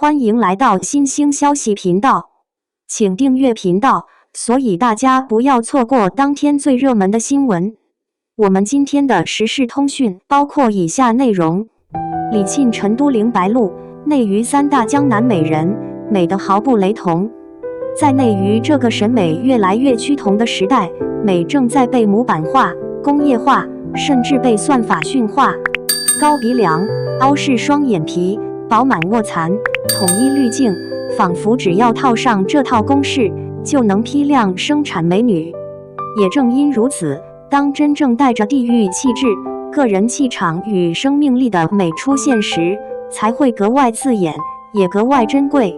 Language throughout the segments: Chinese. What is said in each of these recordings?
歡迎來到新興消息頻道，請訂閱頻道，所以大家不要錯過當天最熱門的新聞。我們今天的時事通訊包括以下內容：李沁、陳都靈、白鹿，內娛三大江南美人，美得毫不雷同。在內娛這個審美越來越趨同的時代，美正在被模板化、工業化，甚至被算法馴化。高鼻梁、凹式雙眼皮、飽滿臥蠶、統一濾鏡，仿佛只要套上這套公式，就能批量生產美女。也正因如此，當真正帶着地域氣質、個人氣場與生命力的美出現時，才會格外刺眼，也格外珍貴。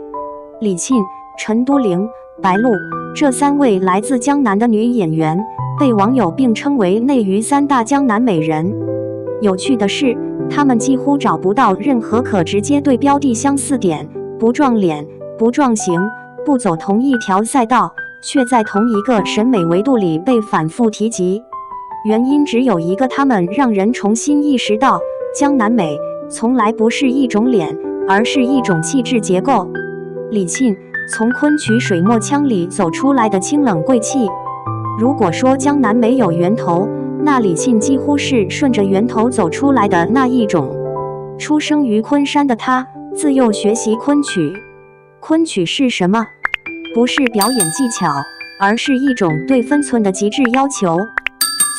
李沁、陳都靈、白鹿這三位來自江南的女演員，被網友並稱為內娛三大江南美人。有趣的是，她們幾乎找不到任何可直接對標的相似點，不撞臉，不撞型，不走同一條賽道，卻在同一個審美維度裡被反覆提及。原因只有一個，她們讓人重新意識到，江南美從來不是一種臉，而是一種氣質結構。李沁從昆曲水墨腔裡走出來的清冷貴氣。如果說江南美有源頭，那李沁幾乎是順着源頭走出來的那一種。出生於昆山的她，自幼學習昆曲。昆曲是什麼？不是表演技巧，而是一種對分寸的極致要求。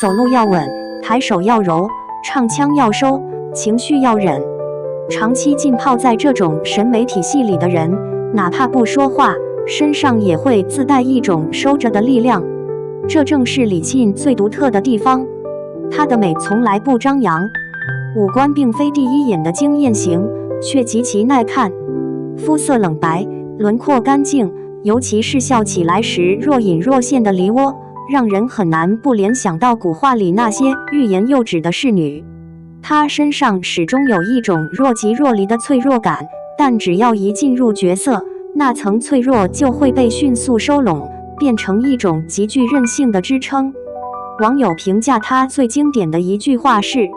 走路要穩，抬手要柔，唱腔要收，情緒要忍。長期浸泡在這種審美體系裡的人，哪怕不說話，身上也會自帶一種收着的力量。這正是李沁最獨特的地方。她的美從來不張揚，五官並非第一眼的驚豔型，卻極其耐看。膚色冷白，輪廓乾淨，尤其是笑起來時若隱若現的梨渦，讓人很難不聯想到古畫裡那些欲言又止的仕女。她身上始終有一種若即若離的脆弱感，但只要一進入角色，那層脆弱就會被迅速收攏，變成一種極具韌性的支撐。網友評價她最經典的一句話是：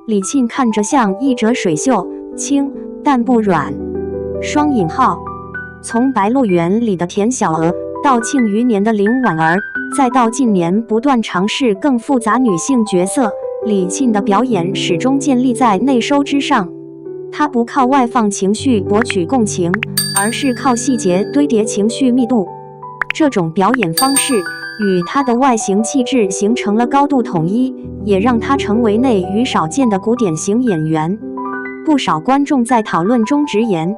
李沁看着像一折水繡，輕但不軟。雙引號。從《白鹿原》裡的田小娥，到《慶餘年》的林婉兒，再到近年不斷嘗試更複雜女性角色，李沁的表演始終建立在內收之上。她不靠外放情緒博取共情，而是靠細節堆疊情緒密度。這種表演方式與她的外形氣質形成了高度統一，也讓她成為內娛少見的古典型演員。不少觀眾在討論中直言，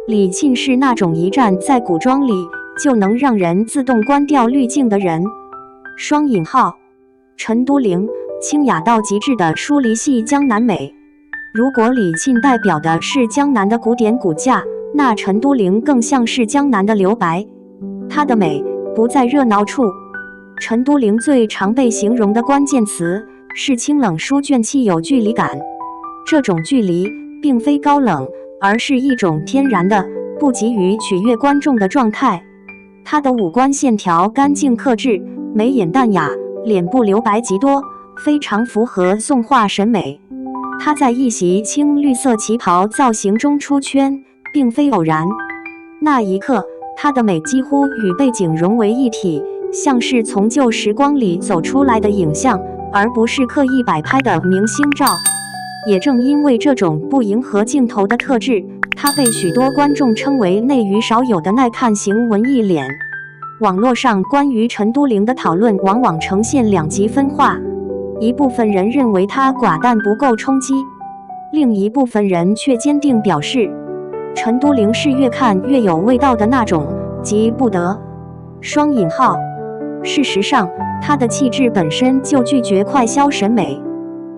李沁是那種一站在古裝裡就能讓人自動關掉濾鏡的人。雙引號。陳都靈，清雅到極致的疏離系江南美。如果李沁代表的是江南的古典骨架，那陳都靈更像是江南的留白。她的美不在熱鬧處。陳都靈最常被形容的關鍵詞是清冷書卷氣，有距離感。這種距離並非高冷，而是一種天然的、不急於取悅觀眾的狀態。她的五官線條乾淨克制，眉眼淡雅，臉部留白極多，非常符合宋畫審美。她在一襲青綠色旗袍造型中出圈，並非偶然。那一刻，她的美幾乎與背景融為一體，像是從舊時光裡走出來的影像，而不是刻意擺拍的明星照。也正因為這種不迎合鏡頭的特質，她被許多觀眾稱為內娛少有的耐看型文藝臉。網絡上關於陳都靈的討論往往呈現兩極分化，一部分人認為她寡淡不夠衝擊，另一部分人卻堅定表示，陳都靈是越看越有味道的那種，急不得。雙引號。事實上，她的氣質本身就拒絕快消審美。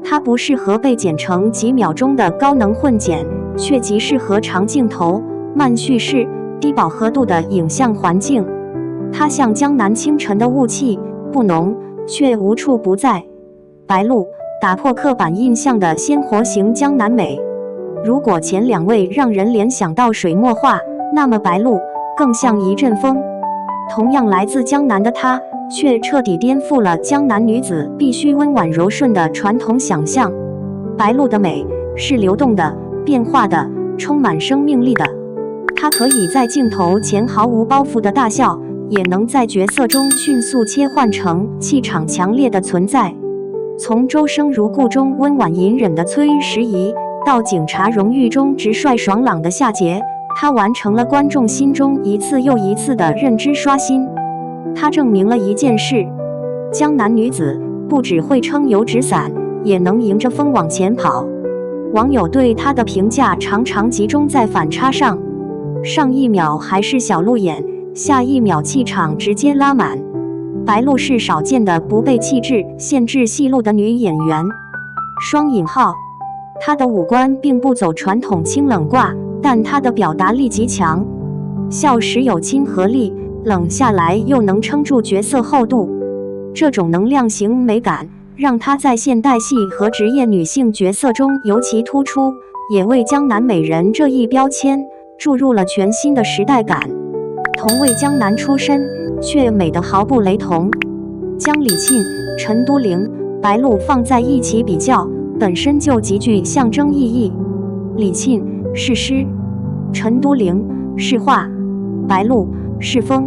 它不適合被剪成幾秒鐘的高能混剪，卻極適合長鏡頭、慢敘事、低飽和度的影像環境。它像江南清晨的霧氣，不濃，卻無處不在。白鹿，打破刻板印象的鮮活型江南美。如果前兩位讓人聯想到水墨畫，那麼白鹿更像一陣風。同樣來自江南的她，卻徹底顛覆了江南女子必須溫婉柔順的傳統想象。白鹿的美是流動的、變化的、充滿生命力的。她可以在鏡頭前毫無包袱的大笑，也能在角色中迅速切換成氣場強烈的存在。從周生如故中溫婉隱忍的崔時宜，到警察榮譽中直率爽朗的夏桀，她完成了觀眾心中一次又一次的認知刷新。她證明了一件事：江南女子不只會撐油紙傘，也能迎着風往前跑。網友對她的評價常常集中在反差上，上一秒還是小路眼，下一秒氣場直接拉滿。白鹿是少見的不被氣質限制戲路的女演員。雙引號，她的五官並不走傳統清冷掛，但她的表達力極強，笑時有親和力，冷下來又能撐住角色厚度。這種能量型美感讓她在現代戲和職業女性角色中尤其突出，也為江南美人這一標籤注入了全新的時代感。同為江南出身，卻美得毫不雷同。將李沁、陳都靈、白鹿放在一起比較，本身就極具象徵意義。李沁是詩，陳都靈是畫，白鹿是風。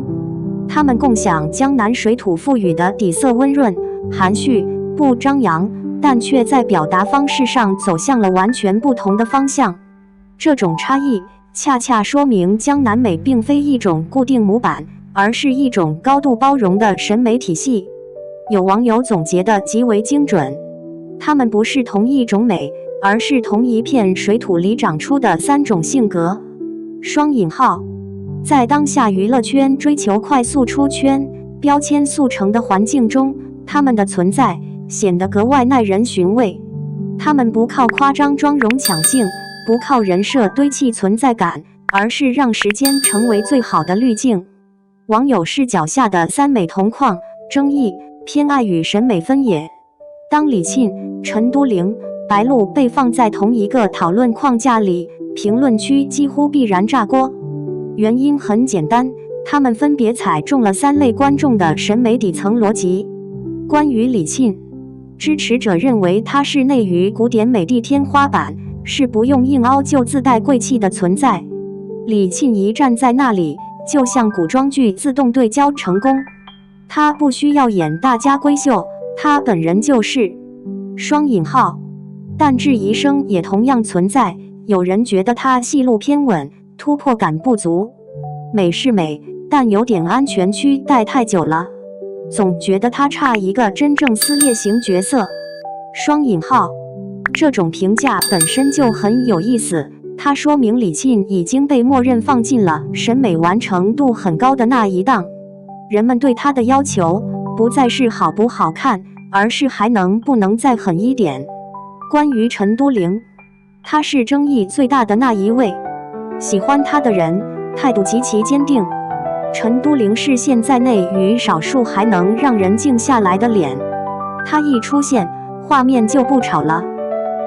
他們共享江南水土賦予的底色溫潤、含蓄、不張揚，但卻在表達方式上走向了完全不同的方向。這種差異恰恰說明江南美並非一種固定模板，而是一種高度包容的審美體系。有網友總結得極為精準，它們不是同一種美，而是同一片水土裡長出的三種性格。雙引號，在當下娛樂圈追求快速出圈、標籤速成的環境中，他們的存在顯得格外耐人尋味。他們不靠誇張妝容搶鏡，不靠人設堆砌存在感，而是讓時間成為最好的濾鏡。網友視角下的三美同框爭議、偏愛與審美分野。當李沁、陳都靈、白鹿被放在同一個討論框架裡，評論區幾乎必然炸鍋。原因很簡單，他們分別踩中了三類觀眾的審美底層邏輯。關於李沁，支持者認為她是內娛古典美的天花板，是不用硬凹就自帶貴氣的存在。李沁一站在那裡，就像古裝劇自動對焦成功。她不需要演大家閨秀，她本人就是。雙引號，但質疑聲也同樣存在，有人覺得她戲路偏穩，突破感不足。美是美，但有點安全區待太久了，總覺得她差一個真正撕裂型角色。雙引號，這種評價本身就很有意思，它說明李沁已經被默認放進了審美完成度很高的那一檔。人們對她的要求不再是好不好看，而是還能不能再狠一點。關於陳都靈，她是爭議最大的那一位，喜歡她的人態度極其堅定。陳都靈是現在內娛少數還能讓人靜下來的臉，她一出現，畫面就不吵了。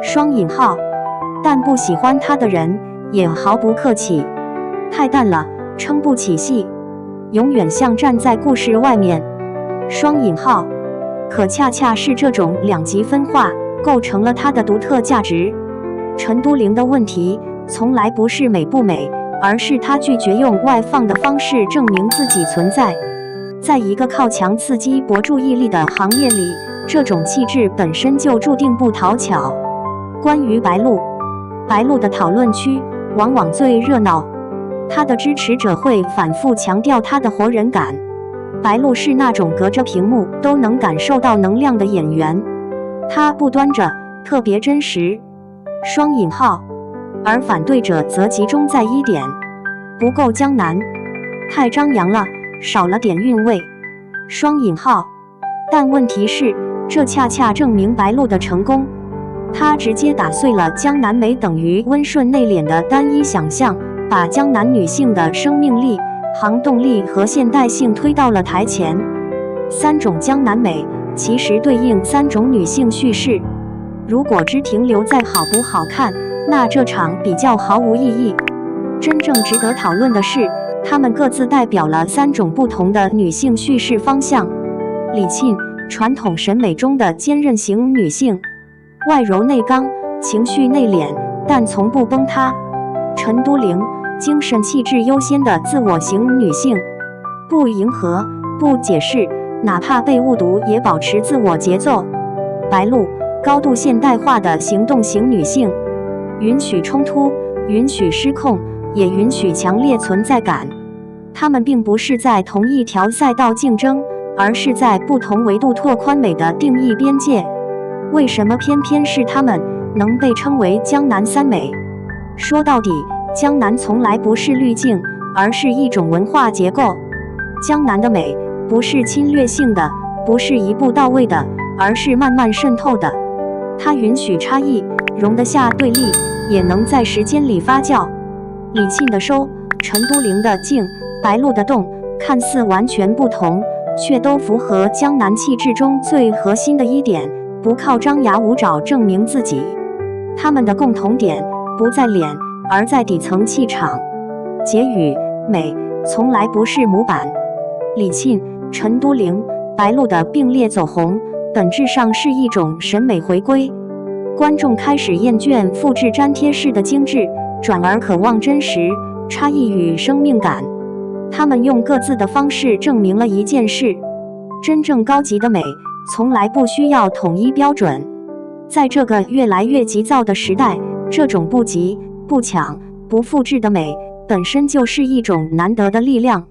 雙引號，但不喜歡她的人也毫不客氣，太淡了，撐不起戲，永遠像站在故事外面。雙引號，可恰恰是這種兩極分化構成了它的獨特價值。陳都靈的問題從來不是美不美，而是她拒絕用外放的方式證明自己存在。在一個靠強刺激博注意力的行業裡，這種氣質本身就注定不討巧。關於白鹿，白鹿的討論區往往最熱鬧，她的支持者會反覆強調她的活人感。白鹿是那種隔着屏幕都能感受到能量的演員，她不端着，特別真實。雙引號，而反對者則集中在一點，不夠江南，太張揚了，少了點韻味。雙引號，但問題是，這恰恰證明白鹿的成功。她直接打碎了江南美等於溫順內斂的單一想象，把江南女性的生命力、行動力和現代性推到了台前。三種江南美其實對應三種女性敘事，如果只停留在好不好看，那這場比較毫無意義。真正值得討論的是，她們各自代表了三種不同的女性敘事方向。李沁，傳統審美中的堅韌型女性，外柔內剛，情緒內斂，但從不崩塌。陳都靈，精神氣質優先的自我型女性，不迎合，不解釋，哪怕被誤讀也保持自我節奏。白鹿，高度現代化的行動型女性，允許衝突，允許失控，也允許強烈存在感。她們並不是在同一條賽道競爭，而是在不同維度拓寬美的定義邊界。為什麼偏偏是她們能被稱為江南三美？說到底，江南從來不是濾鏡，而是一種文化結構。江南的美不是侵略性的，不是一步到位的，而是慢慢滲透的。它允許差異，容得下對立，也能在時間裡發酵。李沁的收，陳都靈的靜，白鹿的動，看似完全不同，卻都符合江南氣質中最核心的一點：不靠張牙舞爪證明自己。他們的共同點不在臉，而在底層氣場。結語：美從來不是模板。李沁、陳都靈、白鹿的並列走紅，本質上是一種審美回歸。觀眾開始厭倦複製粘貼式的精緻，轉而渴望真實、差異與生命感。他們用各自的方式證明了一件事：真正高級的美從來不需要統一標準。在這個越來越急躁的時代，這種不急、不搶、不複製的美本身就是一種難得的力量。